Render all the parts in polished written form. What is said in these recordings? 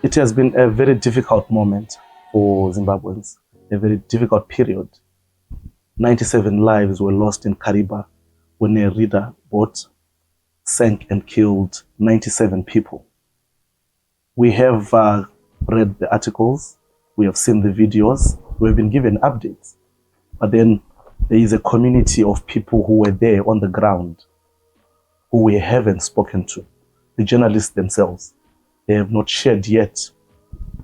It has been a very difficult moment for Zimbabweans, a very difficult period. 97 lives were lost in Kariba when a reader boat sank and killed 97 people. We have read the articles, we have seen the videos, we have been given updates, but then there is a community of people who were there on the ground who we haven't spoken to. The journalists themselves, they have not shared yet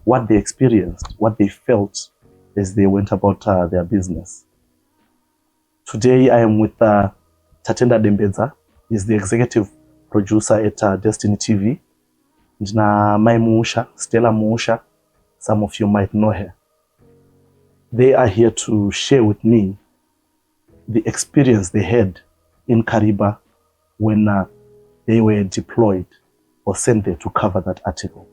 what they experienced, what they felt as they went about their business. Today I am with Tatenda Dembedza. He's the executive producer at Destiny TV. Ndina Mai Muusha, Stella Muusha, some of you might know her. They are here to share with me the experience they had in Kariba when they were deployed or sent there to cover that article.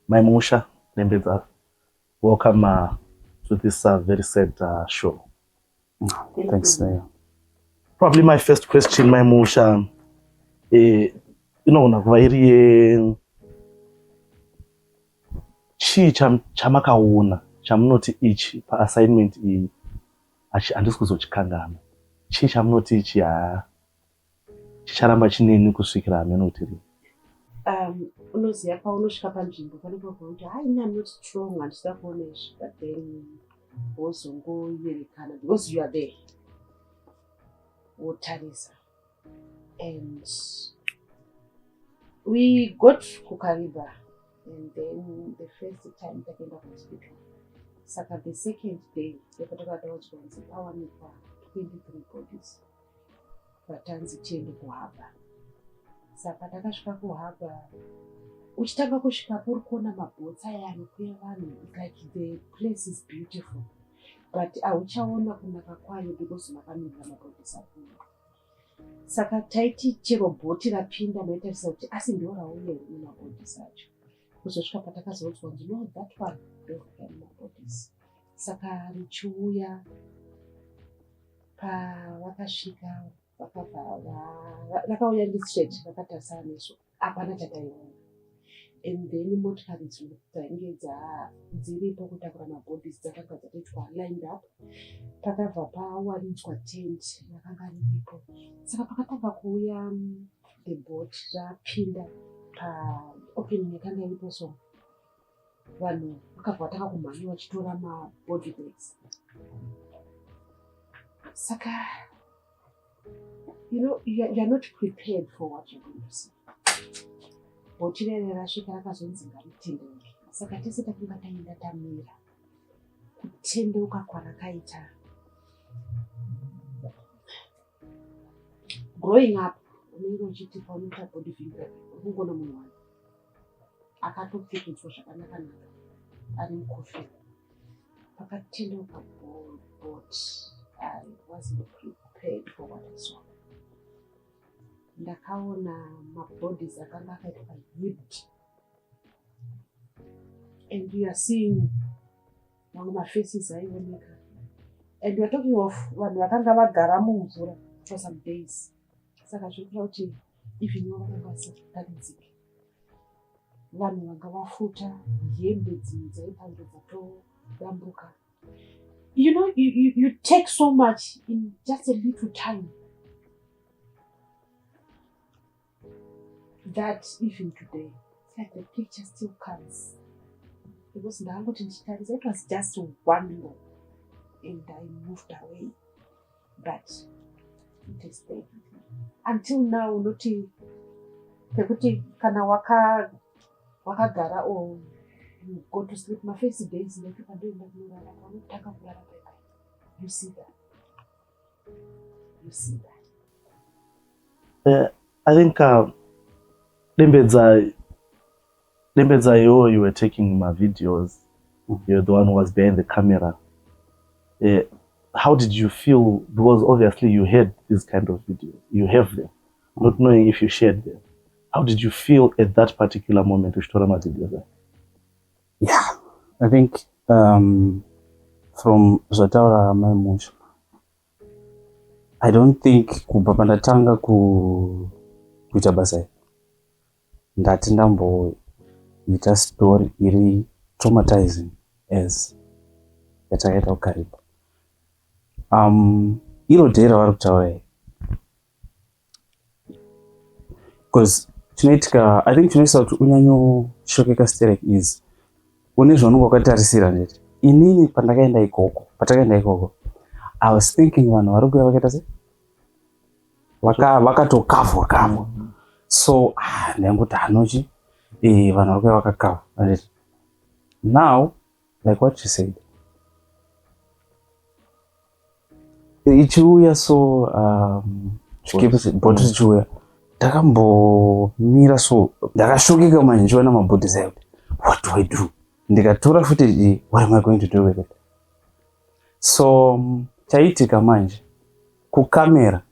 Mai Muusha, Dembedza, welcome to this very sad show. Thanks, Leah. Probably my first question, Mai Muusha, chii chamakaona chamunoti ichi paassignment iyi handisi kuzochikangana. Chii chamunoti ichi chicharamba chineni kusvikira hamunoti rini? Unoziva paunosvika panzvimbo panenge kuti I'm not strong handisida kuona izvi, but then wozongoyerekana because you are there wotarisa. And we got kukariba, and then the first time takaenda kuhospital. Saka the second day ndopatakaudza kuti pawanikwa 23 bodies vatanzi tiende kuhaba. Saka takasvika kuhaba, uchitanga kusvikapo uri kuona mabhotsi aya anokwira vanhu, like the place is beautiful, but hauchaona kunaka kwayo because makamirira mabhodhisi akuru. Saka taiti chero bhoti rapinda maitarisa kuti asi ndo rauya here nemabhodhisi acho. Kuzosvika patakazoudzwa kuti no, that one ndoruka nemabhodhisi. Saka richiuya pavakasvika vakauya ndistraight vakatarisana nesu, hapana chataiona. And then motikari dzainge dziripo kutakura mabhodhisi dzakanga dzatoitwa lined up. Pakabva pawaridzwa tent rakanga riripo. Saka pakatanga kuuya the boat rapinda paopening yakanga iripo, so vanhu vakabva vatanga kumhanya vachitora mabody bags. Saka you are not prepared for what you're going to see. Bhoti rere rasvika rakazonzi ngaritendeuke. Saka tese takanga taenda tamira kutendeuka kwarakaita. Growing up, unenge uchiti paunoita body building unongona munhu wani akatopfekedzwa zvakanaka-naka ari mukofini. Pakatendeuka but I wasn't prepared for what I saw. Ndakaona mabodies akanga akaitwa heaped, and you are seeing mamwe mafaces aioneka, and we are talking of vanhu vakanga vagara mumvura for some days. Saka zvirikura kuti even ivo vakanga vasataridzike. Vanhu vanga vafuta, hembe dzimwe dzaipanje dzatodambuka. You take so much in just a little time that even today, it's like the picture still comes. Because it was just one look and I moved away. But it has stayed with me. Until now, noti pekuti kana wakagara or you go to sleep, my face days like if I do you see that. You see that. I think Dembedza, you were taking my videos. You're the one who was behind the camera. How did you feel? Because obviously you had these kind of videos. You have them, not knowing if you shared them. How did you feel at that particular moment? Yeah, I think from Zvataura Mai Muusha, I don't think kubva pandatanga kuita basa ndati kuita story iri traumatizing as yatakaita kuKariba. Iro dhee ravari kutaura here. Because chinoitika, I think chinoisa kuti unyanyoshokeka Sterek is une zvaunenge wakatarisira ndeti. Inini patakaenda ikoko, I was thinking vanhu vari kuuya vakaita sei? Vakatokavhwa kavhwa. So ndangoti hanochi vanhu vari kuuya vakakavhwa. Anditi now, like what you said, ichiuya so bhoti richiuya ndakambomira so ndakashokeka manje ndichiona mabhoti zai kuti what do I do? Ndikatora futi what am I going to do with it? So chaitika manje kukamera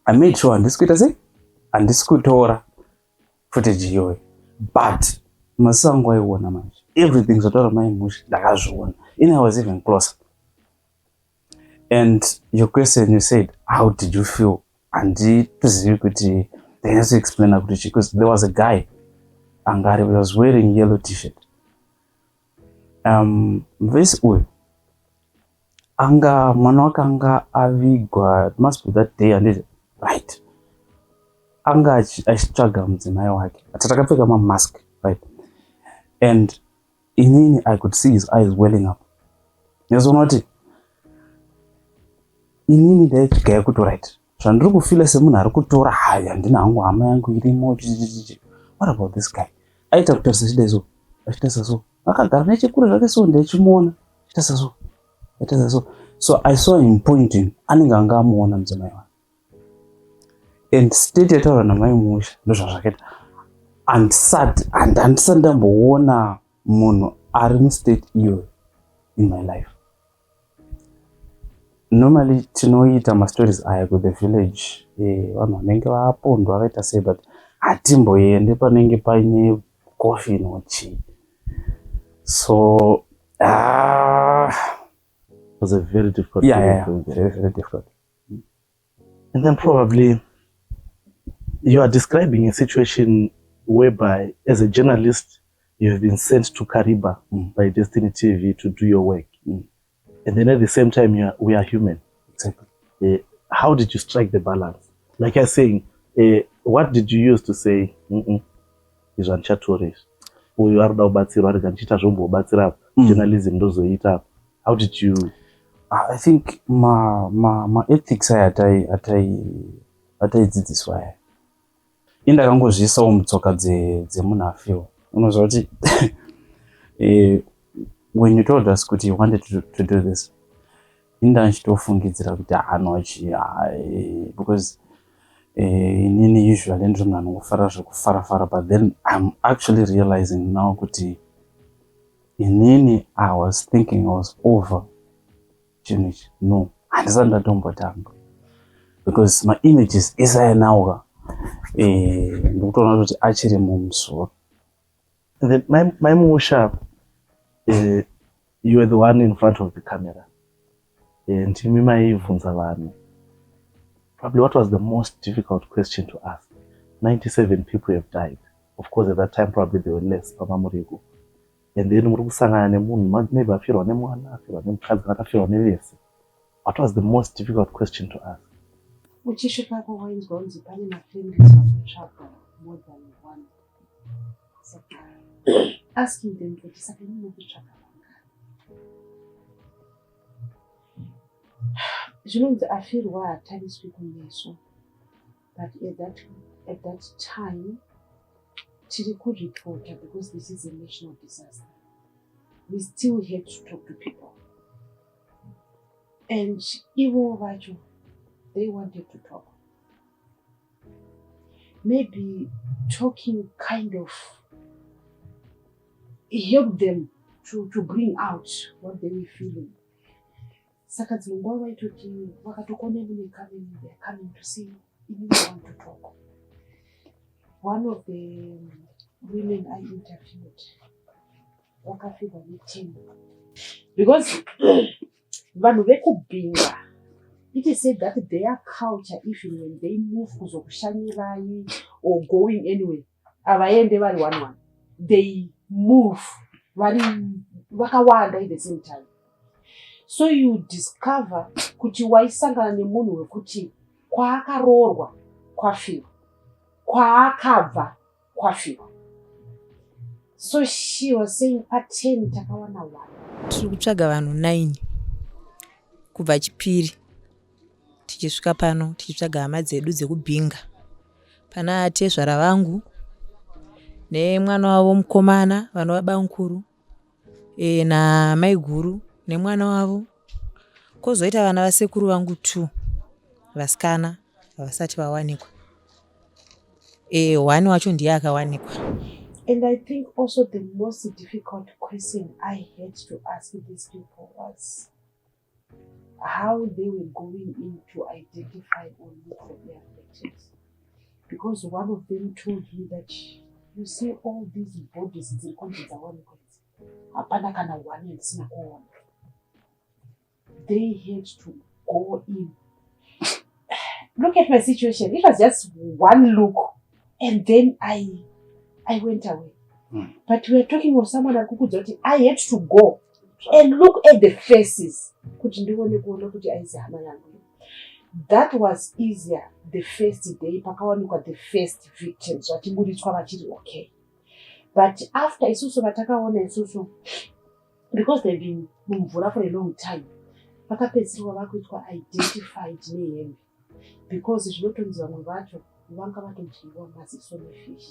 I made sure handisi kuita sei? Handisi kutora footage iyoyo, but masango aiona manje everything zvataura mai Musha ndakazviona, and I was even closer. And your question, you said, how did you feel? And they had to explain that because there was a guy, Angari, was wearing yellow t-shirt. This way, anga manwaka anga avigwa, it must be that day, and it right. Anga achitraga mudzimai wake, atakapfeka mask, right? And inini I could see his eyes welling up. Yes or not? Inini ndaigaya kuti right, zvandiri kufila semunhu ari kutora haya ndina hangu hama yangu irimo. What about this guy? Aita kutarisa chida izo, achitarisa so, akagara nechekure zvake so ndaichimuona, achitarisa so, achitarisa so. So I saw him pointing, anenge anga amuona mudzimai wake. And state yataura namai Musha ndozvazvakaita. Handisati ndamboona munhu ari mustate iyoyo in my life. Normally tinoita mastories aya kuthe village, vanhu vanenge vapondwa vakaita sei, but hatimboende panenge paine coffee nochi. So it was a very difficult very difficult. And then probably you are describing a situation whereby as a journalist you have been sent to Kariba by Destiny TV to do your work. And then at the same time, we are human. Exactly. How did you strike the balance? Like you're saying, what did you use to say, is unchatouris? You are now journalism, how did you? I think my ethics ataidzidziswa indakangozviisawo mutsoka dzemunhu afiwa. Unoziva kuti when you told us kuti you wanted to do this, ndachitofungidzira kuti hanochi because inini usually ndiri munhu anongofara zvekufara, but then I'm actually realizing now kuti inini I was thinking I was over chinhu. No, handisati ndatombotanga because my images isayanauka ndikutoona kuti achiri mumusoro. And then my Musha, you were the one in front of the camera. And probably what was the most difficult question to ask? 97 people have died. Of course, at that time, probably there were less. And then maybe what was the most difficult question to ask? Asking them for disagreement. You know, I feel why at times people may so, but at that time, Chile could report because this is a national disaster. We still had to talk to people, and even they wanted to talk. Maybe talking kind of help them to bring out what they were feeling. Saka dzimwe vaitoti vakatokone mune coming, they're coming to see you want to talk. One of the women I interviewed, wakafika meeting because vanhu vekubhinga, it is said that their culture, even when they move kuzokushanyirai or going anywhere, avaende vari one. they move vakawanda at the same time. So you discover kuti waisangana nemunhu wekuti kwaakaroorwa kwafiwa, kwaakabva kwafiwa. So she was saying pa10 takawana 1. Tiri kutsvaga vanhu 9 kubva Chipiri tichisvika pano tichitsvaga hama dzedu dzekubhinga. Pana tezvara vangu nemwana wavo mukomana vanova bankuru namai guru nemwana wavo, kozoita vana vasekuru vangu 2 vasikana havasati vawanikwa. 1 wacho ndiye akawanikwa. And I think also the most difficult question I had to ask these people was how they were going in to identify or look for their victims. Because one of them told me that, you see all these bodies, they had to go in. Look at my situation. It was just one look and then I went away. But we are talking of someone like Kukudoti. I had to go and look at the faces. That was easier the first day. The first victims. Okay. But after Isusu Matakawana Isusu, because they've been Mumvura for a long time, identified name because it's not on the fish.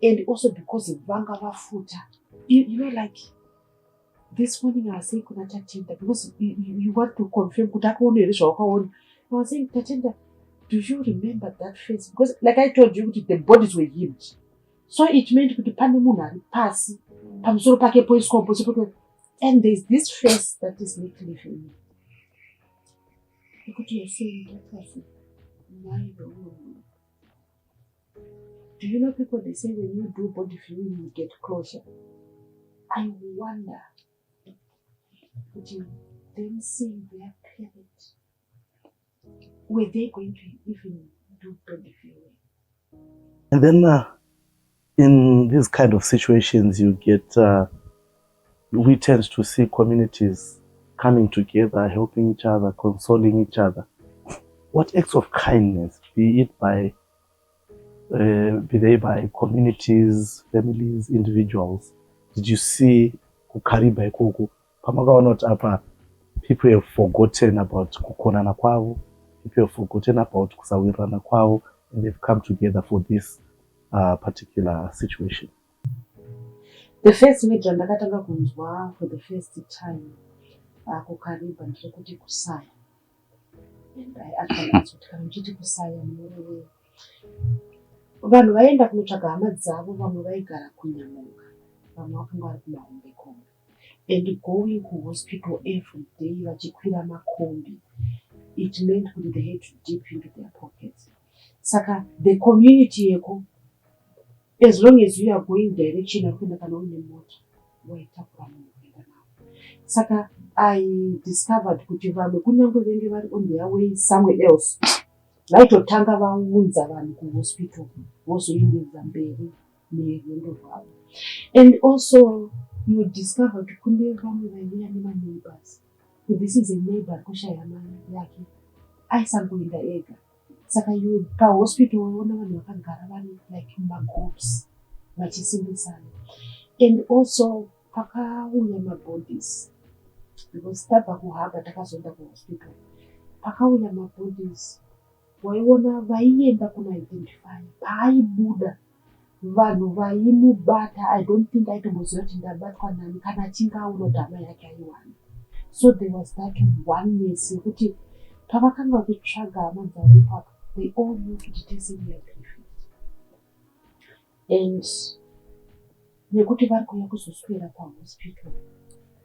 And also because Vanga Wafuta, you know, like this morning I was saying Tatenda, because you want to confirm I was saying Tatenda, do you remember that face? Because like I told you, the bodies were healed. So it meant to the Panimuna pass and there's this face that is not living. Look what you're saying, do you know people, they say when you do body viewing you get closure? I wonder, would you then see their parents? Were they going to even do body viewing? And then in these kind of situations you get, we tend to see communities coming together, helping each other, consoling each other. What acts of kindness, be they by communities, families, individuals, did you see kukariba ikuku? Pamagawa not apa, people have forgotten about kukonana kwao, people have forgotten about kusawirana kwao, and they've come together for this particular situation. The first way ndakatanga kunzwa for the first time kukariba ndikuti kusaya. And I actually asked kuti kana uchiti kusaya murewe. Vanhu vaenda kunotsvaga hama dzavo, vamwe vaigara kuNyamunga, vamwe vakanga vari kuMahombekombe. And going to hospital every day vachikwira makombi, it meant that they had to dip into their pockets. Saka the community yeko, as long as you are going direction akuna kana une moto, waitakura munhu kuenda nawo. Saka I discovered kuti vamwe kunyange venge vari on their way somewhere else, vaitotanga vaunza vanhu kuhospital vozoendedza mberi nerwendo rwavo. And also you discover kuti kune vamwe vaiuya nemaneighbors. So this is a neighbor kushaya mai yake aisangoenda ega. Saka you pahospital unoona vanhu vakagara vari like magroups vachisimbisana. And also pakauya mabodies, because tabva kuhamba takazoenda kuhospital, pakauya mabodies, waiona vaienda kunaidentify, paaibuda vanhu vaimubata. I don't think aitomboziva kuti ndabatwa nani kana achinge aona hama yake aiwana. So there was that oneness yekuti pavakanga vachitsvaga hama dzavo ipapo, they all knew kuti tese we are grieving. And nekuti vari kuuya kuzoswera pahospital,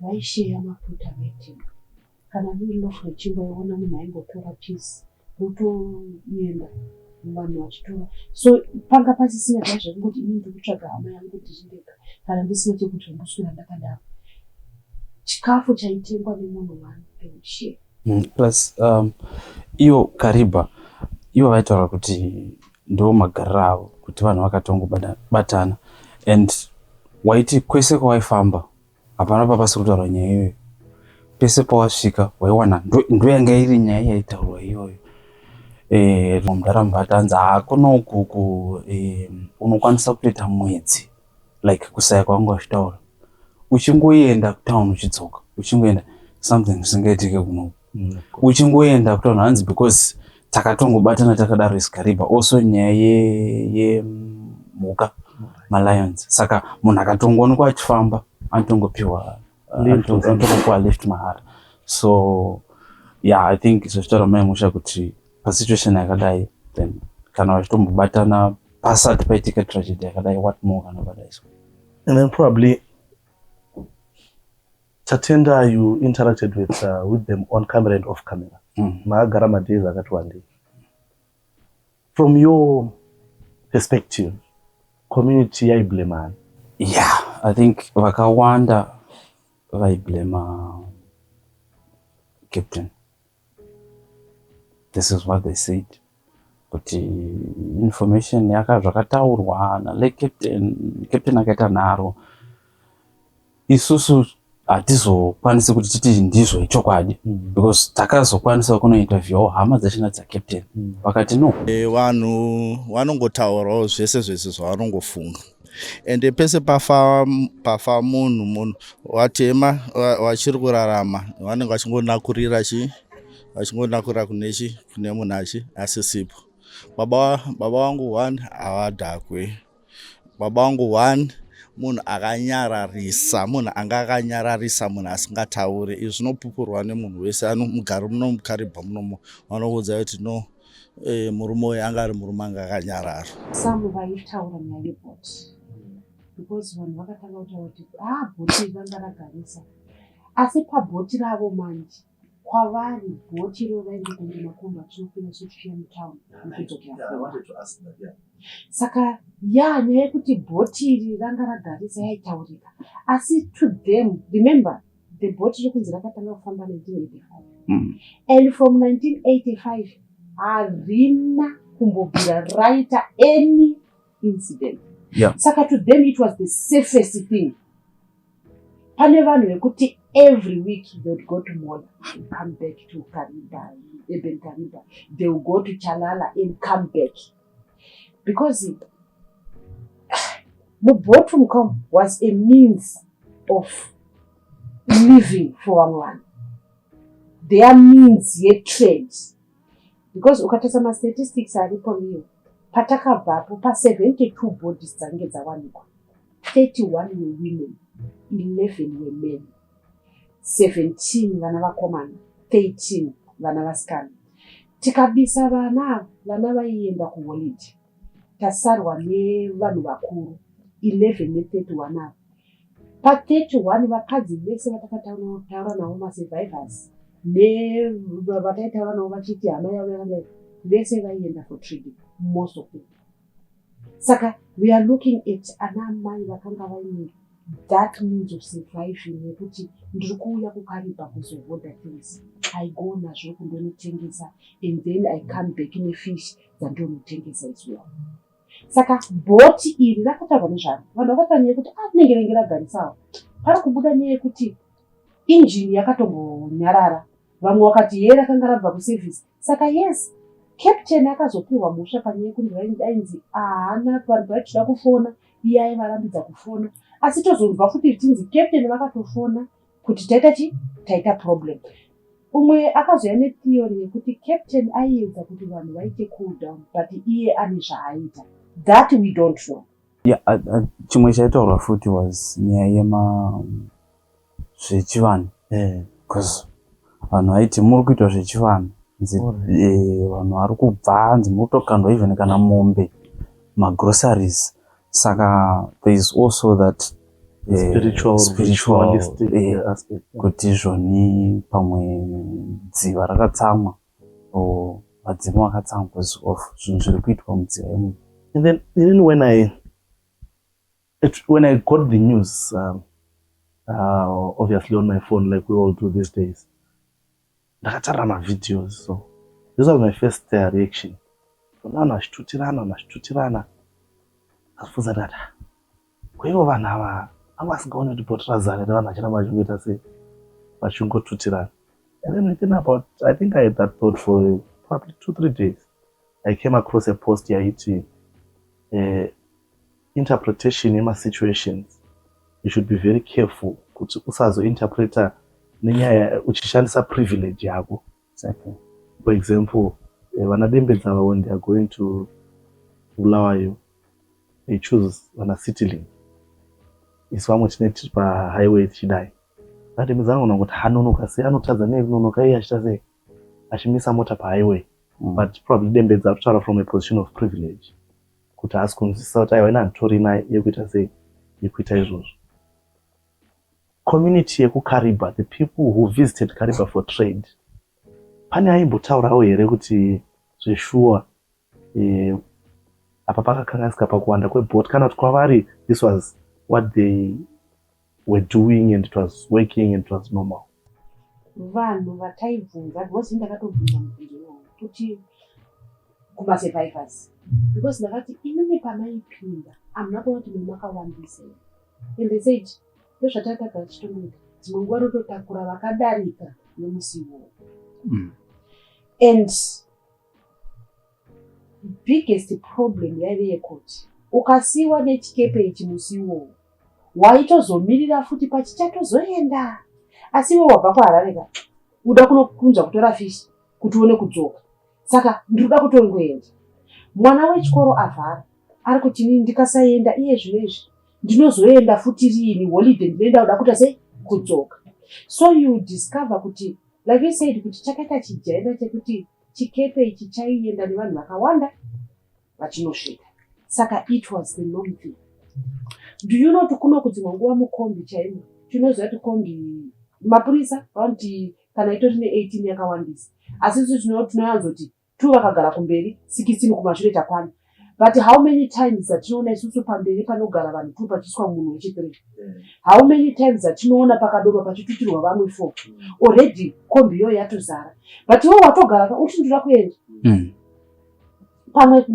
vaisheya mafuta vaitenga. Kana riri lofu rechingwaiona munhu aingotora pisi votoenda vanhu vachitora. So panga pasisina zva zvekungoti ini ndikutsvaga hama yangu kuti ndindega, kana ndisina chekuti ndoswera ndakadaro. Chikafu chaitengwa nemunhu wani peushare. Plus iyo Kariba, ivo vaitaura kuti ndo magariro avo, kuti vanhu vakatongobatana. And waiti kwese kwawaifamba hapana papasi kutaurwa nyaya iyoyo. Pese pawasvika waiwana ndo yanga iri nyaya yaitaurwa iyoyo. Munharaunda tanzi hakuna uku unokwanisa kutoita mwedzi like kusaya kwanga wachitaura uchingoenda kutown uchidzoka uchingoenda something zvisingaitike kuno uchingoenda kutown hanzi because takatongobatana takadaro isikariba also nyaya yemhuka malions saka munhu akatongoonekwa achifamba anotongopiwa anotongopiwa lift mahara. So yeah, I think izvo zvitaura mai musha kuti pasituation yakadai then kana vachitombobatana pasati paitika tragedy yakadai what more kana vadaiso. And then probably Chatenda, you interacted with them on camera and off camera. Magara madays akati one day. From your perspective, community yaiblemana? Yeah, I think vakawanda vaiblema captain. This is what they said. But information zvakataurwa like captain akaita nharo isusu hatizokwanisi kuti titi ndizvo ichokwadi because takazokwanisa kuno interview hama dzachina captain vakati no vanhu vanongotaurawo zvese zvavanongofunga ende pese pafa munhu watema wachiri kurarama vanenge vachingonakurira vachingonakurira kune munhu asisipo. Baba wangu one hawadhakwe. Baba wangu one munhu akanyararisa, munhu anga akanyararisa, munhu asingataure. Izvi zvinopupurwa nemunhu wese anomugara muno muKaribha munomo vanoudza kuti no murume uyu anga ari murume anga akanyarara. Some vaitaura nyaya yebhoti because vanhu vakatanga kutaura kuti bhoti ranga ragarisa, asi pabhoti ravo manje kwavari bhoti ro vainge kunge makomba atinofira sochiya mutaundi kudzokera. Saka nyaya yekuti bhoti iri ranga ragarisa yaitaurika, asi to them, remember the bhoti rokunzi rakatanga kufamba 1985 and from 1985 harina kumbobvira raita any incident. Saka to them it was the safest thing. Pane vanhu vekuti every week they would go to Mola and come back to Kariba, Eben Kariba. They would go to Chalala and come back. Because the bottom come was a means of living for one. Their means yet trade. Because ukatasa ma statistics aripo liyo, patakabvapo pa 72 bodies dzange dzawanikwa. 31 were women, 11 were men, 17 vana vakomana, 13 vana vasikana. Tikabisa vana vaienda kuholiday. Tasarwa nevanhu vakuru 11 ne31 avo. Pa 31 vakadzi vese vatakataura navo masurvivors nevataitaura navo vachiti hama yavo vese vaienda for trading, most of them. Saka we are looking at ana mai vakanga vaine that means of surviving nekuti ndiri kuuya kuKaribha kuzohoda things, I go nazvo kundonitengesa and then I come back nefish dzandonotengesa as well. Saka bhoti iri rakatarwa nezvaro vanhu vakata nyaya yekuti rinenge renge ragarisawo pari kubuda nyaya yekuti injini yakatombonyarara, vamwe vakati ye rakanga rabva kuservice. Saka yes, captain akazopiwa musha panyaya yekuti ainzi haana vanhu vachida kufona, iye aivarambidza kufona, asi tozobva futi tinzi captain vakatofona kuti taita problem. Umwe akazoya netheory yekuti captain aiedza kuti vanhu vaite cool down but iye ane zvaaita. That we don't know. Yeah, chimwe chaitaurwa futi was nyaya zvechivanhu. Because vanhu vaiti muri kuitwa zvechivanhu, vanhu vari kubva hanzi muri kutokandwa even kana mombe magroceries. Saka there is also that spiritualistic aspect. Kuti izvoni pamwe dziva rakatsamwa o madzimo akatsamwa because of zvinhu zviri kuitwa mudziva yemunhu. And then even when I got the news, obviously on my phone, like we all do these days, ndakatarira my videos. So this was my first reaction. Vanhu vachitutirana. Akafunza dada. kwaivo vanhu ava anga vasingaoni kuti bhotirazana nevanhu vachiramba vachingoita sei vachingotutirana. And then within about, I think I had that thought for probably 2-3 days. I came across a post yaiti interpretation yema-situations, you should be very careful kuti usazointerpreta nenyaya uchishandisa privilege yako. Exactly. For example, vana dembedza vavo when they are going to Bulawayo, they choose vana Citylink. Isu vamwe tineti pahighway tichidai. Vadembedza vanoona kuti hanonoka sei, anotadza nekunonoka iye achita sei, achimisa mota pahighway. But probably dembedza kutaura from a position of privilege. Kuti haasi kunzwisisa kuti aiwa ina nditori naye yekuita sei, yekuita izvozvo. Community yekukariba, the people who visited Kariba for trade, pane aimbotaurawo here kuti zveshuwa apa pakakanganisika pakuwanda kwebhoti kana kuti kwavari this was what they were doing and it was working and it was normal. Vanhu vataibvunza because ndakatobvunza mubvunzo iwowo kuti kumasurvivors, because ndakati inini pamaipinda hamuna kuona kuti makawandisa, and they said ndozvatakagara tichitomuita dzimwe nguva rototakura vakadarika nemusi iwowo. And biggest problem yaive yekuti ukasiiwa nechikepe ichi musi iwowo waitozomirira futi pachichatozoenda, asi iwe wabva kuharareka uda kunokunza kutora fishi kuti uone kudzoka, saka ndinoda kutongoenda. Mwana wechikoro avhara ari kuti inini ndikasaenda iye zvinezvi ndinozoenda futi riini holiday ndinoenda kuda kuita sei kudzoka. So you discover kuti like we said kuti chakaita chijaira chekuti chikepe ichi chaienda nevanhu vakawanda vachinosvika, saka it was the norm thing. Do you know kuti kuno kudzimwa nguva mukombi chaimo tinoziva kuti kombi mapurisa vanoti kana itori ne18 yakawandisa, asi isu tinoyanzoti 2 vakagara kumberi 16 kumashure takwana. But how many times zatinoona isusu pamberi panogara vanhu 2 pachiswa munhu wechi3? How many times zatinoona pakadorwa pachitutirwa vamwe 4? Already kombi yo yatozara, but iwe watogara uti ndira kuenda pamwe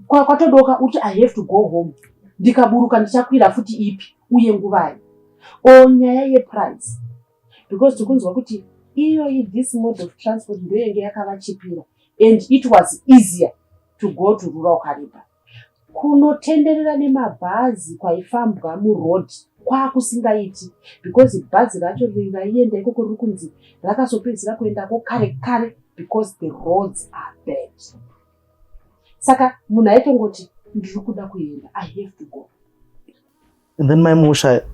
kwatodoka uti I have to go home, ndikaburuka ndichakwira futi ipi uye nguvai. O nyaya yeprice, because tikunzwa kuti iyo this mode of transport ndoyo yenge yakavachipira and it was easier to go to rural Kariba. Kunotenderera nemabhazi kwaifambwa muroad kwakusingaiti, because bhazi racho raienda ikoko riri kunzi rakazopedzera kuendako kare kare because the roads are bad. Saka munhu aitongoti ndiri kuda kuenda, I have to go. And then my Musha,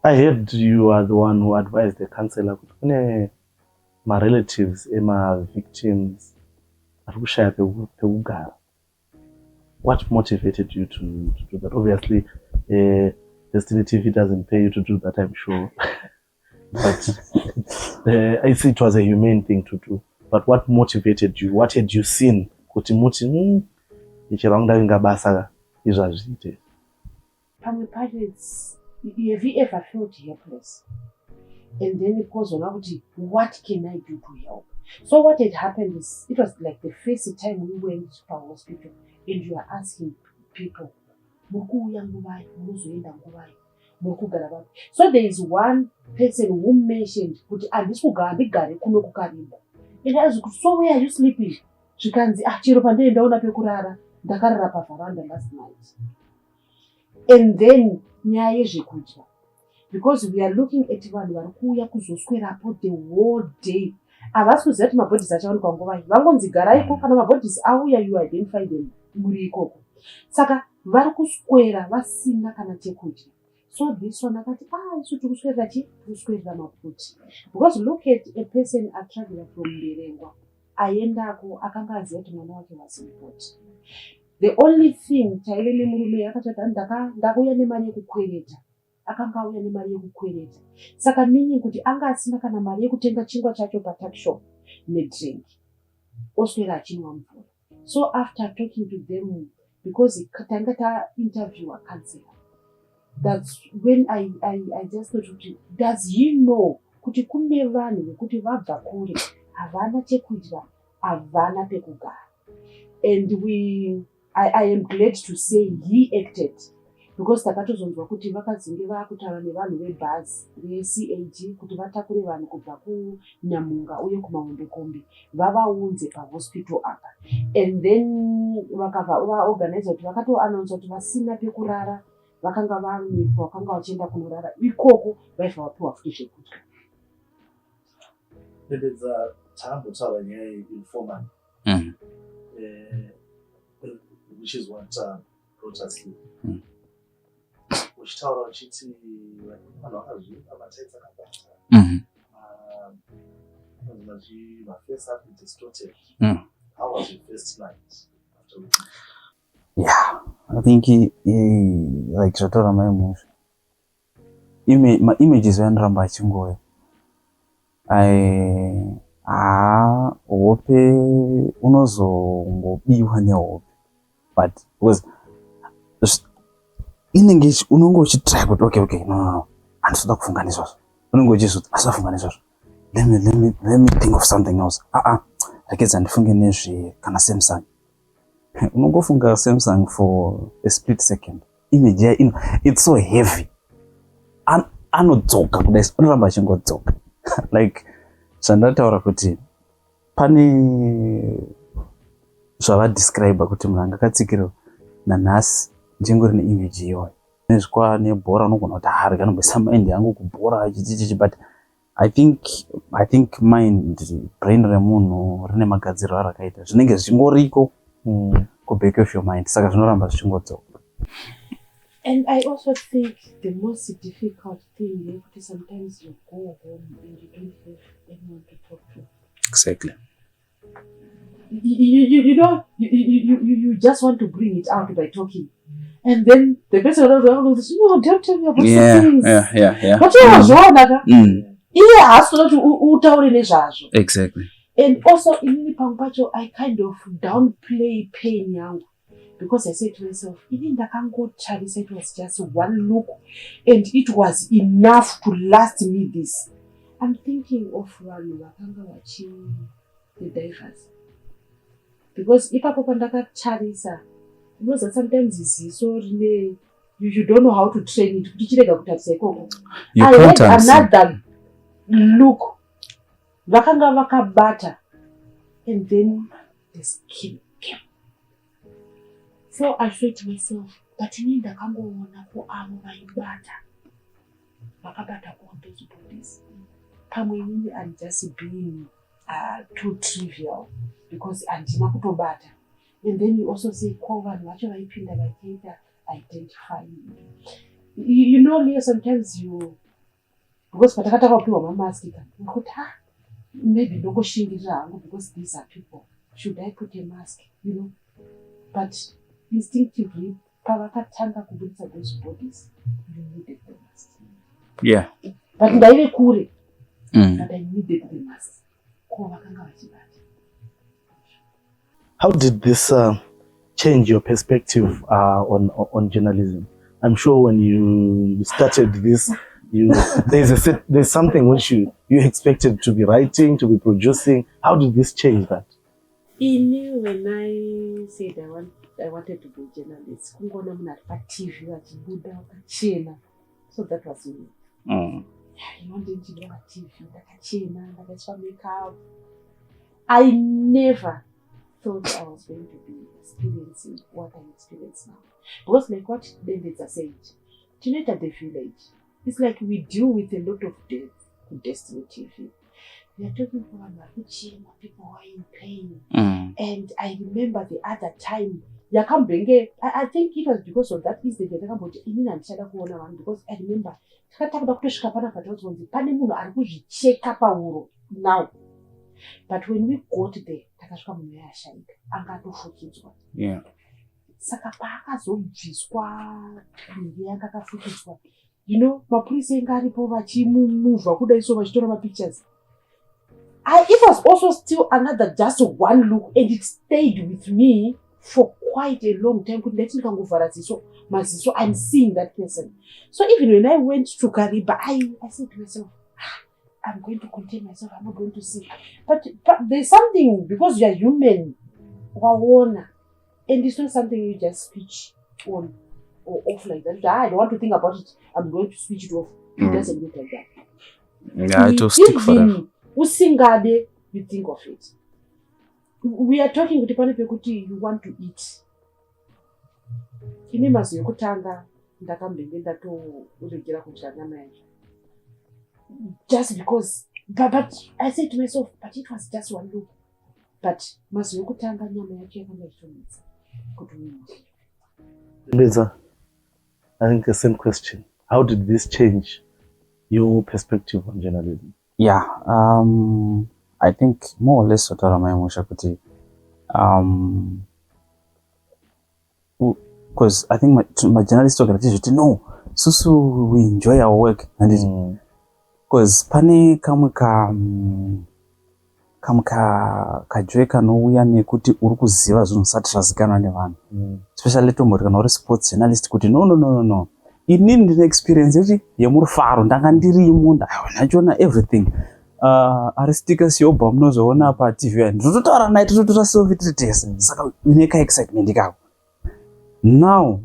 I heard you are the one who advised the councillor kuti my relatives my victims arikushaya pekugara. What motivated you to do that? Obviously, Destiny TV doesn't pay you to do that, I'm sure. But I see it was a humane thing to do. But what motivated you? What had you seen? Kuti muti ichiranga ingabasa izvazvite. Pamwe parents, have you ever felt helpless? And then it goes on about what can I do to help? So what had happened is, it was like the first time we went to our hospital and you are asking people, so there is one person who mentioned, and I was like, so where are you sleeping? She can say, ndakarara pavaranda last night. And then nyaya zvekudya, because we are looking at vanhu vari kuuya kuzoswerapo the whole day. Havasi kuziva kuti mabhodhisi achawanikwa nguva iyi, vangonzi garaiko kana mabhodhisi auya you identify them muri ikoko. Saka vari kuswera vasina kana chekudya. So this one akati isu tiri kuswerera chi? Tiri kuswerera maputi. Because look at a person a traveler from Mberengwa aendako akanga aziva kuti mwana wake was important. The only thing chaive nemurume akati ndakuya nemari yekukwereta, akanga auya nemari yekukwereta. Saka meaning kuti anga asina kana mari yekutenga chingwa chacho patuck shop nedrink, oswera achinwa mvura. So after talking to them, because tanga ta-interview a counselor, that's when I just thought, does he know kuti kune vanhu vekuti vabva kure havana chekudya, havana pekugara? And I am glad to say he acted. because takatozonzwa kuti vakadzinge vakutaura nevanhu vebhazi veCAG kuti vatakure vanhu kubva kuNyamunga uye kuMahondekombe vavaunze pahospital apa, and then vaorganize kuti vakatoannounce kuti vasina pekurara vakanga vanepa vakanga vachienda kunorara ikoko vaibva vapiwa futi zvekudya. Ndedza takambotaura nyaya yeinformant, which is what brought us here. Uchitaura uchiti vanhu vakazvipa mataitsa akabata face up distorted. How was your first night after we... Yeah, I think like zvataura maimusha images vanoramba achingoya hope unozongobiwa nehope, but because inenge unonge uchitry kuti okay no handisada kufunga nezvazvo, unonge uchizoti asida kufunga nezvazvo, let me think of something else. Rekedza ndifunge nezve kana Samsung. Unongofunga Samsung for a split second, image ya it's so heavy, anodzoka kudai, unoramba achingodzoka like zvandataura kuti pane zvavadescribe kuti munhu angakatsikirwa nanhasi ndingori neimage iyoyo nezvikwa nebhora unogona kuti hari kanomboisa mind yangu kubhora chichichichi, but I think mind brain remunhu rine magadziro arakaita zvinenge zvichingoriko kuback of your mind, saka zvinoramba zvichingodzoka. And I also think the most difficult thing is sometimes you go home and you don't have anyone to talk to. Exactly. You know, you just want to bring it out by talking. And then the person will no, don't tell me about some things. Yeah. But you was wrong, Exactly. And also, in Pampacho, I kind of downplay pain yangu. Because I said to myself, even the Kango Charlie said it was just one look and it was enough to last me this. I'm thinking of Ranu Wakanga watching the divers. Because if I Papandaka Charlie, sir, you know that sometimes it's so really, you don't know how to train it. I had another look. Wakanga Wakabata. And then the skin came. So I said to myself, but you need a kango one for armor bata. Wakabata all those bodies. Pamwini and just being too trivial because Antinakuto bata. And then you also say, Kovan, whatever I pin that I identify. You know, Leah, sometimes you, because Patakata people mask it, maybe no go because these are people. Should I put a mask? You know? But instinctively, Pavakatanga could those bodies. You needed the mask. Yeah. But but I needed the mask. How did this change your perspective on journalism? I'm sure when you started this, there's something which you expected to be writing, to be producing. How did this change that? When I said I wanted to be a journalist, so that was me. I wanted to be on TV, I never thought I was going to be experiencing what I experience now. Because like what David said, tonight at the village, it's like we deal with a lot of death with Destiny TV. We are talking about people who are in pain. And I remember the other time, I think it was because of that incident because I remember now. But when we got there, yeah. You know, my police ain't got it over move. I couldn't so much my pictures. It was also still another just one look, and it stayed with me for quite a long time. So I'm seeing that person. So even when I went to Kariba, I said to myself, I'm going to contain myself, I'm not going to see. But there's something, because you are human, and it's not something you just speech on. or off like that. I don't want to think about it. I'm going to switch it off. It doesn't look like that. Yeah, it will stick forever. Usingade, you think of it. We are talking with the pekuti you want to eat. Ine mazi yokutanga ndakambenge ndatoregera kudya nyama yacho. Just because, but I said to myself, but it was just one look. But mazi yokutanga nyama yacho yakanga ichonetsa kuti uidye. Liza, I think the same question. How did this change your perspective on journalism? Yeah, I think more or less wataura maimusha kuti because I think my journalists talk about it. No, susu we enjoy our work and because pane kamwe kajwe kanouya nekuti uri kuziva zvinhu zvisati zvazikanwa nevanhu, especially tomboti kana uri sports journalist kuti no inini ndine experience yemurufaro ndanga ndirimo ndachiona everything. Aristicus Yoba munozoona paTV ndinototaura naye tototora selfie tese, saka une ka excitement kako. Now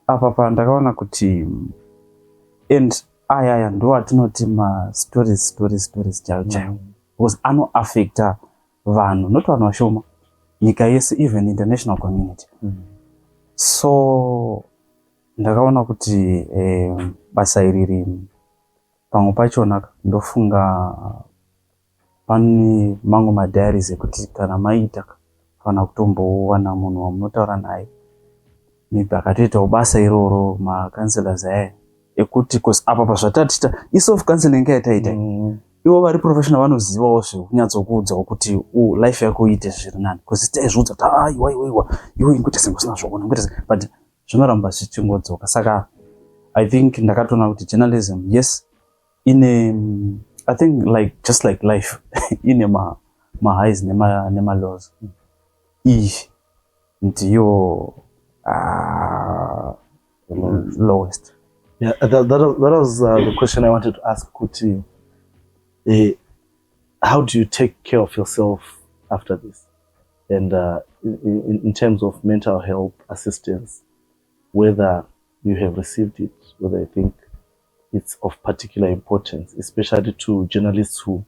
apa ndakaona kuti and aya ndo atinoti ma stories chaiwo because ano affecta vanhu, not vanhu vashoma, nyika yese, even international community. So ndakaona kuti basa iriri pamwe pachona ndofunga pane mamwe madiaries ekuti kana maita kana kutombowana munhu wamunotaura naye maybe akatoitawo basa iroro macounselors aya ekuti because apa pazvatatiita iself counseling yaitaita ivo vari professional vanozivawo zvekunyatsokuudzawo kuti life yako iite zviri nani because taizviudza kuti iwe ingoita sengosina zvokuona but zvinoramba zvichingodzoka. Saka I think ndakatoona kuti journalism, yes, I think like just like life ine ma highs nema lows. Ndiyo lowest. Yeah, that was the question I wanted to ask Kuti. How do you take care of yourself after this? And in terms of mental health assistance, whether you have received it, whether I think it's of particular importance, especially to journalists who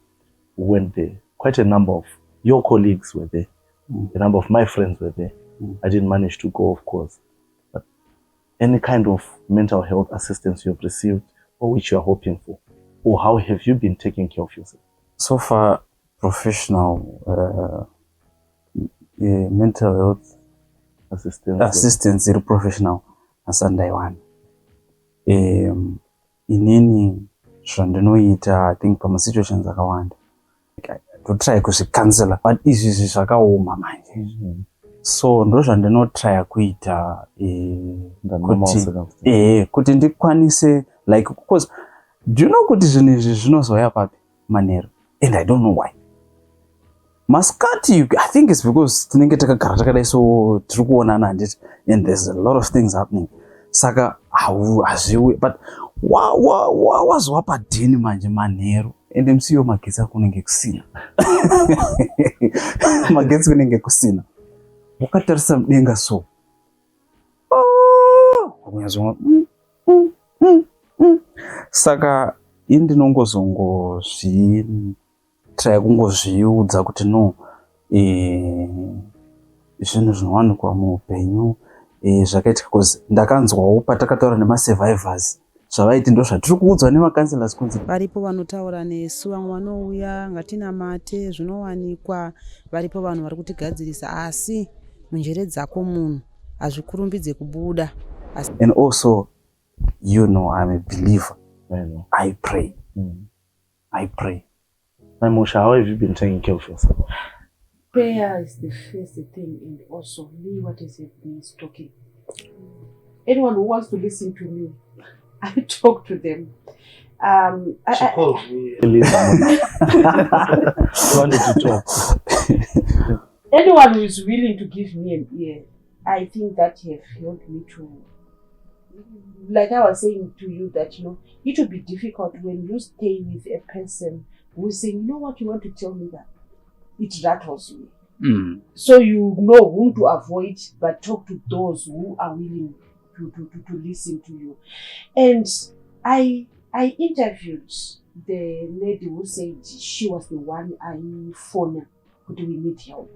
went there. Quite a number of your colleagues were there. A number of my friends were there. I didn't manage to go, of course. But any kind of mental health assistance you have received or which you are hoping for, or how have you been taking care of yourself? So far, professional mental health assistance is professional asandaiwana. Inini zvandinoita I think pama situations akawanda to try kuzvikansela but izvi zvakaoma manje. So ndo zvandinotry kuita kuti ndikwanise like because do you know kuti zvinhu izvi zvinozoya papi manero and I don't know why. Maskati, I think it's because tinenge takagara takadai so tiri kuonana handiti and there's a lot of things happening. Saka hazviwi but wazwapa dhini manje manheru ende musiwo magetsi akunenge kusina. Magetsi kunenge kusina. Wakatarisa mudenga so. Unyazwa. Saka indinongozongo try kungozviudza kuti no zvinhu zvinowanikwa muupenyu zvakaitika because ndakanzwawo patakataura nemasurvivors zvavaiti ndo zvatiri kuudzwa nemacounselors kunzi varipo vanotaura nesu, vamwe vanouya ngatinamate zvinowanikwa, varipo vanhu vari kutigadzirisa, asi munjere dzako munhu hazvikurumbidze kubuda. And also, you know, I'm a believer. I pray. I pray. Maimusha, how have you been taking care of yourself? Prayer is the first thing, and also me, what is it means talking. Anyone who wants to listen to me, I talk to them. She called me. She wanted to talk. Anyone who is willing to give me an ear, I think that have helped me to, like I was saying to you, that it will be difficult when you stay with a person who is saying, you know what, you want to tell me that it rattles me. So you know whom to avoid, but talk to those who are willing to listen to you. And I interviewed the lady who said she was the one I phoned, but we need help.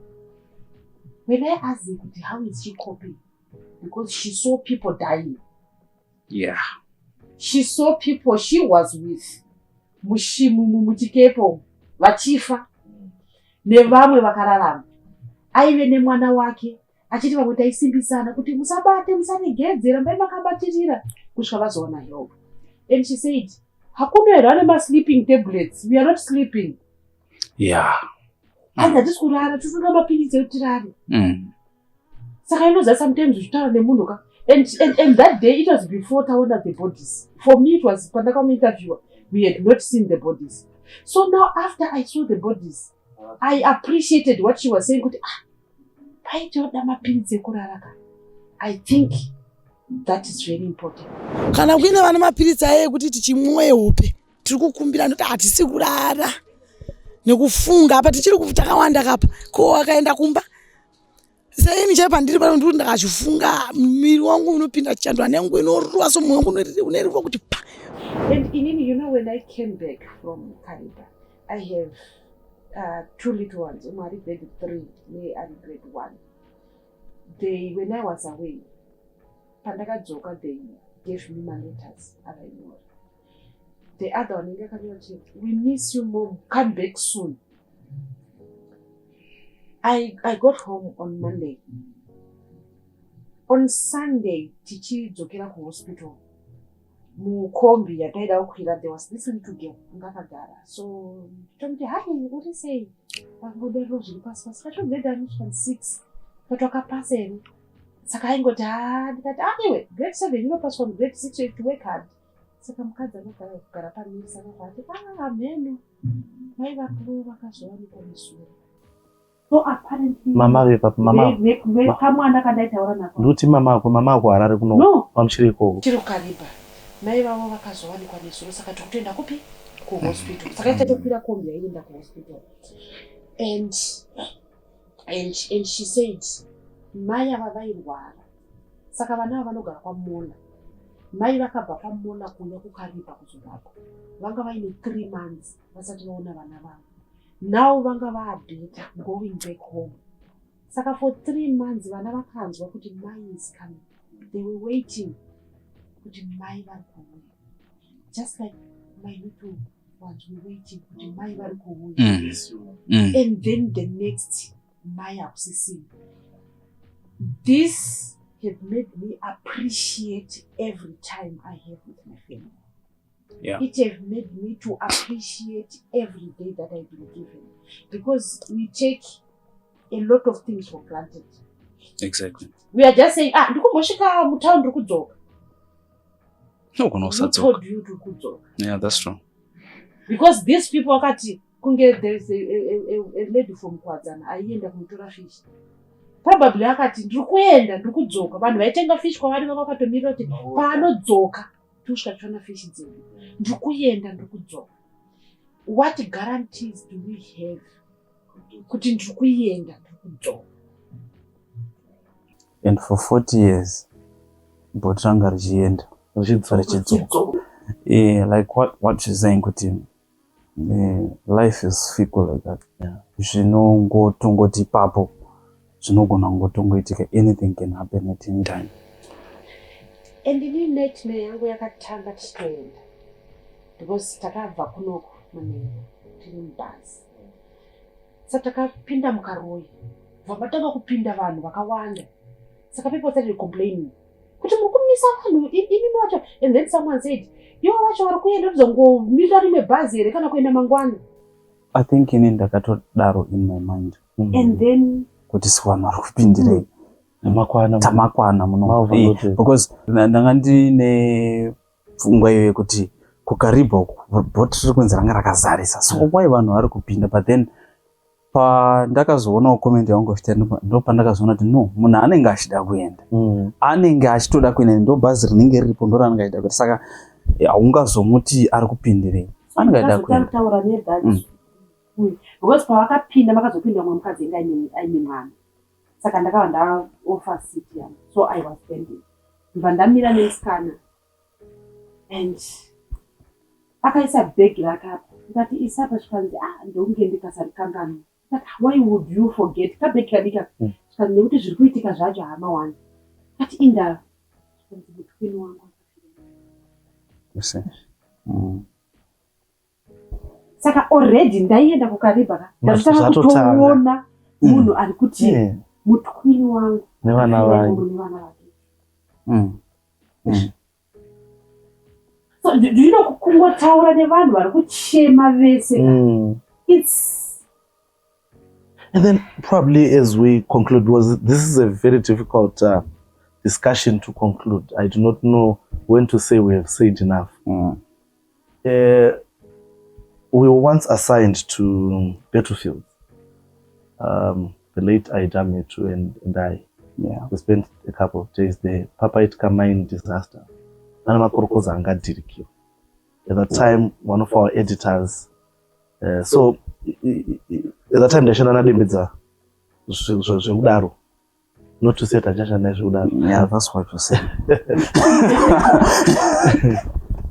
When I asked her, how is she coping? Because she saw people dying. Yeah. She saw people she was with. Muchikepo, vachifa, nevamwe vakararama. Aive nemwana wake, achiti vamwe taisimbisana kuti musabate, musanegedze, rambai makabatirira kusvika vazowana help. And she said, hakuna here vane sleeping tablets. We are not sleeping. Yeah. And hatisi kurara, tisina mapilisi ekutirare. Saka inoza sometimes uchitaura nemunhu ka. And that day it was before taona the bodies. For me it was pandakama interview. We had not seen the bodies. So now after I saw the bodies, I appreciated what she was saying. I think that is very important. Kana kuine vana mapirisi aye kuti tichimwe hope tiri kukumbira noti hatisi kurara nekufunga apa tichiri kutakawanda kapa ko akaenda kumba sei nje pandiri pano ndiri ndakachifunga miri wangu unopinda chando anengu inoruwa so mwangu uneriwa kuti pa. And you know, when I came back from Kariba, I have 2 little ones. Umari grade 3, me are grade 1. When I was away, Pandaka Joka, they gave me my letters. The other one, we miss you, Mom. Come back soon. I got home on Monday. On Sunday, Tichi Jokera hospital. Mukombi yataida ukwira, there was this little girl ngakagara. So told me, hi, what do you say? Vangoda roji pass kacho grade 6 katoka pass en saka ingoti ndikati anyway grade 7 you pass from grade 6 you have to work hard. Saka mukadza nogara pamiri saka vati ameno mai vakuru vakazowanikwa nesura. So apparently mama kamwana kandaitaura nako nduti mama ako harare kuno pamuchiriko chiri Kariba. Mai vavo vakazowanikwa nesuro saka tokutoenda kupi kuhospital. Saka itakwira kombi yaenda kuhospital. And she said mai ava vairwara saka vana vanogara kwamona. Mai vakabva pamona kuuya kuKariba kuzorapwa. Vanga vaine 3 months vasati vaona vana vavo. Now vanga vaabeta going back home. Saka for 3 months vana vakanzwa kuti mai is coming. They were waiting. Just like my little ones were waiting. And then the next my obsessing. This has made me appreciate every time I have with my family. Yeah. It has made me to appreciate every day that I've been given. Because we take a lot of things for granted. Exactly. We are just saying, ndikumoshika mutaundi ndikudzoka. No, who told you to kudzoka? Yeah, that's true. Because these people wakati kunge there is a lady from Kwadzana aienda kumutora fish. Probably akati ndikuenda ndikudzoka. Vanhu vaitenga fish kwavari vakatomira kuti paanodzoka tusvika tichiona fish dzedu. Ndikuenda ndikudzoka. What guarantees do we have kuti ndikuenda ndikudzoka? And for 40 years, Botranga richienda. Like what she's saying, kuti life is fickle like that. Yeah. Zvinongotongoti papo, zvinogona ngotongoitika. Anything can happen at any time. And ini nightmare yangu yakatanga tichitoenda. Because takabva kunoko manheru tiri mubhazi. Saka takapinda mukaroi. Vakatanga kupinda vanhu vakawanda. Saka people started complaining. Kuti mukumisa vanhu imi wacho. And then someone said, yo wacho vari kuenda kuzongomira rimwe bhazi here kana kuenda mangwana. I think ini ndakatodaro in my mind. And then kuti si vanhu vari kupindirei. Tamakwana muno. Because ndanga ndine pfungwa iyo yekuti kuKariba bhoti riri kunzi ranga rakazarisa. So why vanhu vari kupinda? But then ndakazoona comment yangu ndo pandakazoona kuti no, munhu anenge achida kuenda. Anenge achitoda kuenda, ndo bhazi rinenge riripo ndo ranenge achida kuenda. Saka haungazomuti ari kupindirei. Anenge achida kuenda. Taura nebhazi. Because pavakapinda makazopinda mumwe mukadzi ainge aine mwana. Saka ndakava ndaoffer seat yangu. So I was standing. ndibva ndamira nemusikana and akaisa bhegi rake apa ndikati isa apa zvikanzi ndokunge ndikasarikanganwa ndikati why would you forget kabhegi kadika zvikanzi nekuti zviri kuitika zvacho hama wani kati indava zvikanzi mukwini wangu saka already ndaienda kukaribha ndazvitanga kutoona munhu ari kuti mutwini wangu nevana vake. So ndino kungotaura nevanhu vari kuchema vese. It's and then probably as we conclude, this is a very difficult discussion to conclude. I do not know when to say we have said enough. We were once assigned to battlefields. The late Aida Metu and I. We spent a couple of days there. Papaitka mine disaster. At that time, one of our editors. So at that time, the Shana Limits not to say that. Yeah, that's what you say.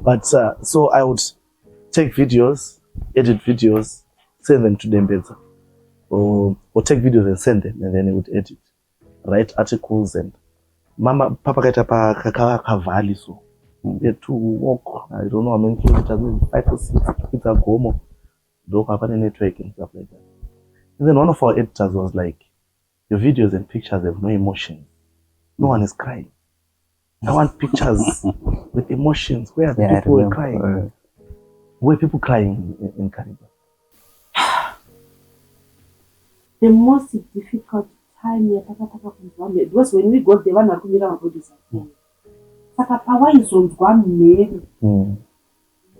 But so I would take videos, edit videos, send them to Dembeza, or take videos and send them, and then he would edit, write articles, and Mama Papa kaita pa kavali so. We had to walk. I don't know how many kilometers, maybe 5 or 6 kilometers ago. Do have any network and stuff like that. And then one of our editors was like, "Your videos and pictures have no emotion. No one is crying. I want pictures with emotions where people were crying. Where people crying in Kariba." The most difficult time it was when we got the one who made our bodies. Saka pawaizonzwa mmeri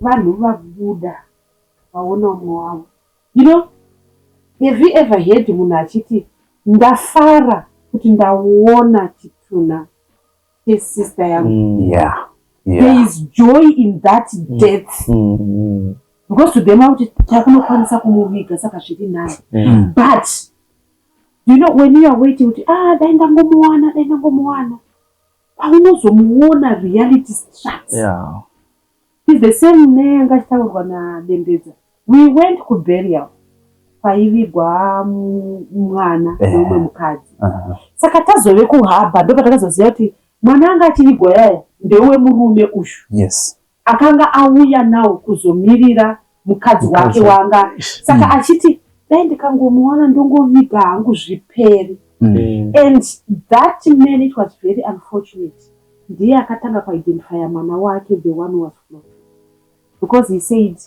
vanhu vabuda vaona umwe wavo. You know, have you ever heard munhu achiti ndafara kuti ndauona chituna chesister yangu? There is joy in that death. Because to them out takunokwanisa kumuviga saka zviri nani. But you know, when you are waiting daenda ngomuwana paunozomuona reality strikes. It's the same name ngachitaurwa naDembedza. We went ku burial paivigwa mwana nomwe mukadzi. Saka tazove kuhamba ndo patakazoziva kuti mwana anga achivigwa yaya ndewe murume ushu. Akanga auya nawo kuzomirira mukadzi wake wanga. Saka achiti dai ndikangomuwana ndongoviga hangu zviperi. And that man, it was very unfortunate. Ndiye akatanga kuidentify mwana wake, the one who was floating. Because he said,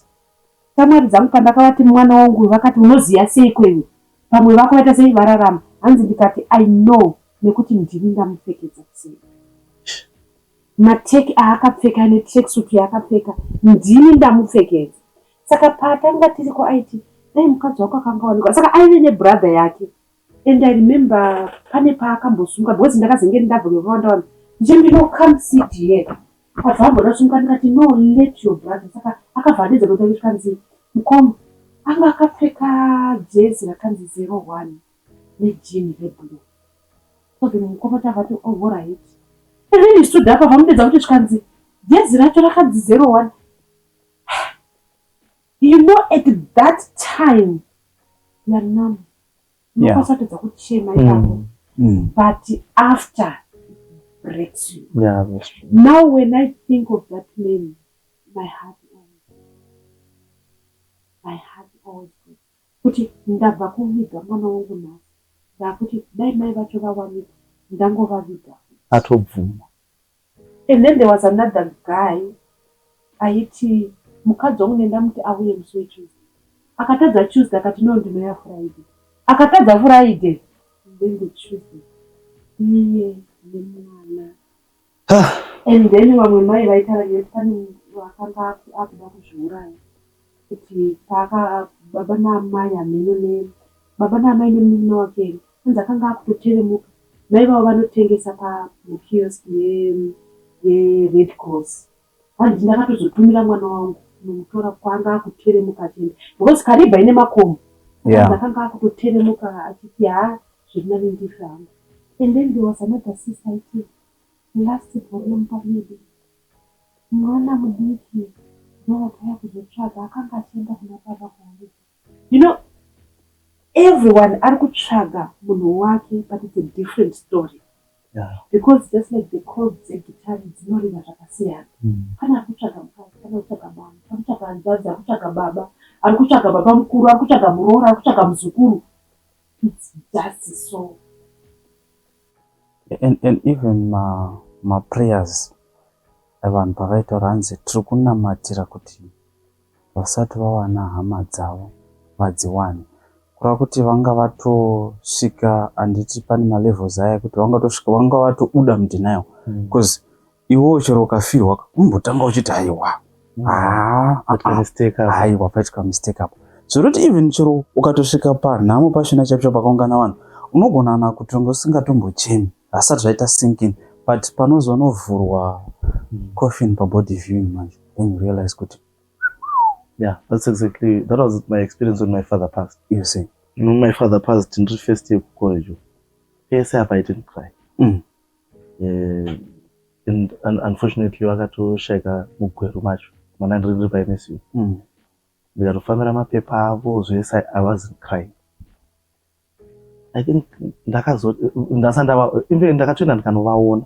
"Tamari dzangu pandakavati mwana wangu vakati unoziya sei kwewe? Pamwe vako vaita sei vararama?" Hanzi ndikati I know nekuti ndini ndamupfekedza sei. Mateki aakapfeka netracksuit yaakapfeka ndini ndamupfekedza. Saka patanga tiri kuaiti dai mukadzi wako akanga wanikwa. Saka aive nebrother yake. And I remember pane paakambosunga because ndakazenge ndabva nevawanda ndino come sit here. Akabva sunga ndikati no, let your brother. Saka akavhanidza kuti kanzi mukoma anga akapfeka jezi rakanzi 01 nejini reblue. So the mukoma tavati all right. And then he stood up akamudedza kuti kanzi jezi racho rakanzi 01. You know, at that time you are numb. But after it breaks you. That's true. Now when I think of that man, my heart always goes. Kuti ndabva kuviga mwana wangu nhasi. Ndakuti dai mai vacho vawanika ndangovaviga. Atobvuma. And then there was another guy aiti mukadzi wangu nendamuti auye musi weTuesday. Akatadza Tuesday akati no ndinoya Friday. Akatadza Friday then the Tuesday iye nemwana. And then vamwe mai vaitara nepane vakanga akuda kuzviuraya kuti baba naamai hameno baba naamai nemunun'una wake anzi akanga akutoteremuka. Mai vavo vanotengesa pamukiosk yeRed Cross. Hanzi ndakatozotumira mwana wangu nomutora kwanga akuteremuka achienda because Kariba ine makomo. Ndakanga akutoteremuka achiti zvirina nendifa hangu. And then there was another sister aiti last volume pamidi mwana mudiki ndoakaya kuzotsvaga akanga achienda kuna baba kuholiday. You know, everyone ari kutsvaga munhu wake, but it's a different story. Yeah. Because just like the chords egitari dzinoreva zvakasiyana. Kana ari kutsvaga mukadzi, kana kutsvaga mwana, ari kutsvaga hanzvadzi, ari kutsvaga baba, ari kutsvaga baba mukuru, ari kutsvaga muroora, ari kutsvaga muzukuru. It's just so. And even my prayers vanhu pavaitaura hanzi tiri kunamatira kuti vasati vawana hama dzavo vadziwane, kureva kuti vanga vatosvika, handiti pane malevels aya kuti vangatosvika vanga vatouda mudenial, because iwewo chero ukafirwa unombotanga uchiti haiwa haiwa paitika mistake apo. Zvoroti even chero ukatosvika panhamo pachona chaipo pakaungana vanhu unogona kutonga usingatombochemi asati zvaita sinking, but panozonovhurwa coffin pabody viewing manje, then you realize kuti yeah, that was my experience when my father passed. You see, when my father passed in the first year of college, yes, I didn't cry. And unfortunately wakatosheka mugweru macho mana ndiri paMSU ndikatofambira mapepa avo zvese I wasn't crying. I think ndakatoenda ndikanovaona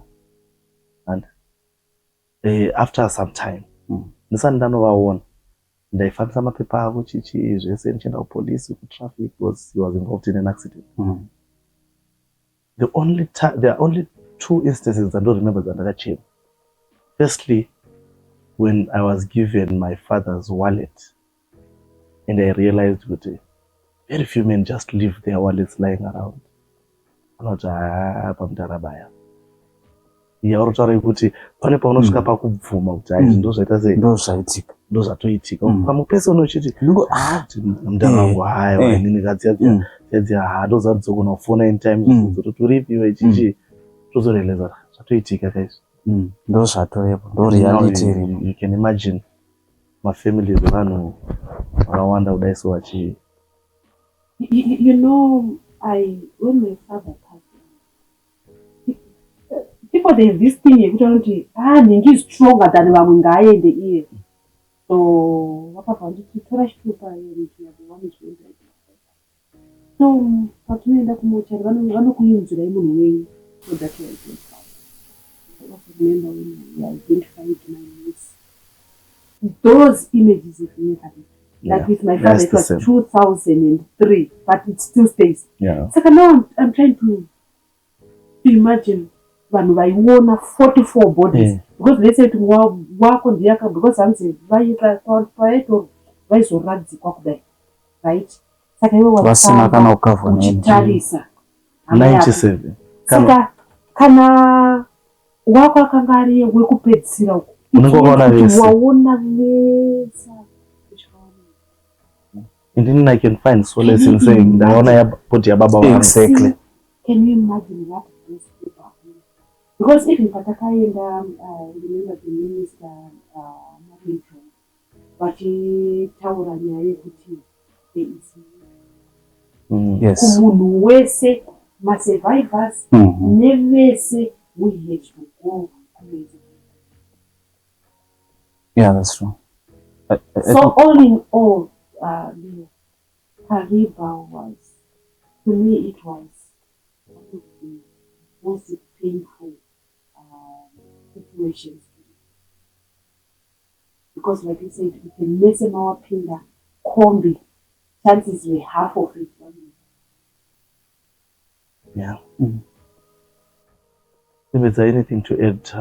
and after some time ndisati ndanovaona ndaifambisa mapepa avo chichi zvese ndichienda kupolisi kutraffic because he was involved in an accident. There are only two instances I don't remember that. Firstly, when I was given my father's wallet and I realized that very few men just leave their wallets lying around. Pamdarabaya. Yaurutaura kuti pane paunosvika pakubvuma kuti izvi ndozvaita sei ndozvatoitika pamupesa unochiti mudana wangu haya wainini kadziya ndozadzogona kufona in time zototuripiwa ichichi tozorealiza zvatoitika kaizvi ndozvatoepo ndo reality. You can imagine mafamilies evanhu vakawanda kudai so vachi. You know, when my father passed, people there's this thing yekuti Ningi is stronger than vamwe ngaaende iye. So vakabva ndichitora chitupa the one is going right. So patinoenda kumochari vanokuinzurai munhu wenyu so that you are going to I also remember when we identified my niece. Those images have never been. Like with my father, it was 2003, but it still stays. Yeah. So now I'm trying to imagine when I won 44 bodies. Because they said to work on the account because I'm saying, why is that or why is so radzi kwakudai? Right? Saka iwe wasina kana ukavha uchitarisa 97. Saka kana wako akanga ari wekupedzisira uko. Unongoona vese. Waona vese. And then I can find solace in saying ndaona ya body ya baba wangu. Exactly. Can you imagine that? Because even patakaenda remember the minister Marinto vachitaura nyaya yekuti there is yes. Kumunhu wese masurvivors nevese we had to go amazing. Yeah, that's true. So all in all, Kariba was, to me it was one of the most painful situations. Because like I said, with the Mesemawa Pinda combi, chances were half of it. Yeah. If there's anything to add,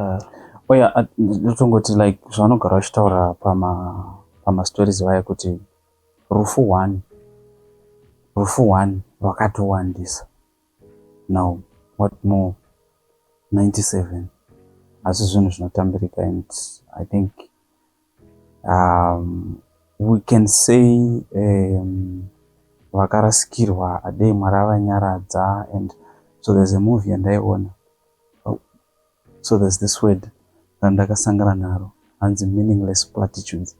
oh yeah, ndotongoti like zvanogara vachitaura pamastories vaya kuti rufu 1 rwakatowandisa. Now what more 97 asi zvinhu zvinotambirika, and I think we can say vakarasikirwa adei Mwari avanyaradza. And so there's a movie andaiona, so there's this word randakasangana naro hanzi meaningless platitudes,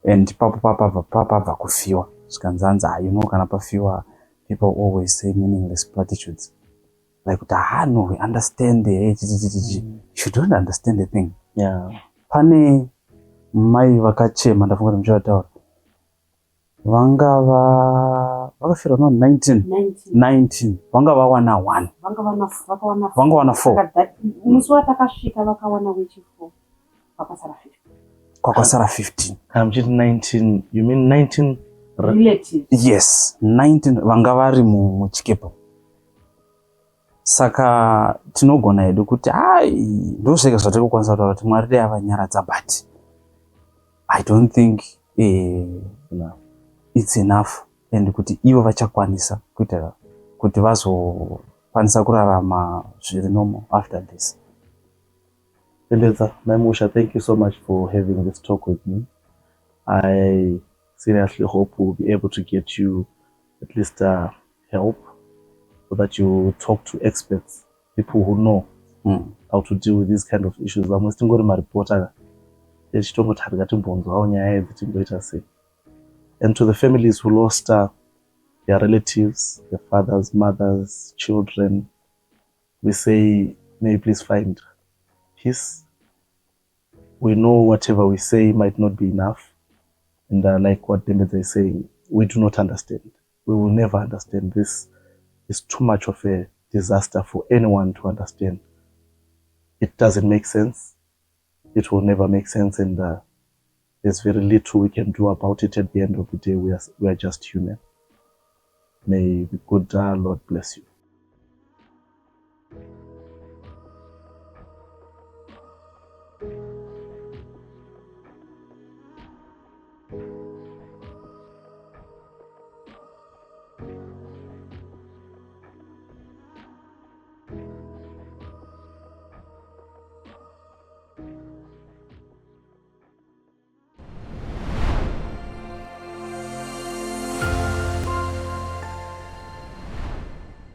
and papabva kufiwa zvikanzi hanzi kana pafiwa people always say meaningless platitudes. like kuti no, we understand you don't understand the thing. Yeah. Pane mai vakachema ndafunga kuti muchataura vakafira no 19 vanga vawana 1 vanga wana 4 musi watakasvika vakawana wechi4 kwakasara 15. Chiti 19, you mean 19 relatives? Yes, 19 vanga vari muchikepa. Saka tinogona hedu kuti ndosvika zvatiri kukwanisa kutaura kuti Mwari dai avanyaradza, but I don't think it's enough, and kuti ivo vachakwanisa kuitira kuti vazokwanisa kurarama zviri normal after this. Pendeza, Maimusha, thank you so much for having this talk with me. I seriously hope we'll be able to get you at least help, so that you talk to experts, people who know how to deal with these kind of issues. I'm wasting going to my reporter. And to the families who lost their relatives, their fathers, mothers, children, we say, may you please find peace. We know whatever we say might not be enough. And like what Dembedza is saying, we do not understand. We will never understand. This is too much of a disaster for anyone to understand. It doesn't make sense. It will never make sense. And there's very little we can do about it. At the end of the day, we are just human. May the good Lord bless you.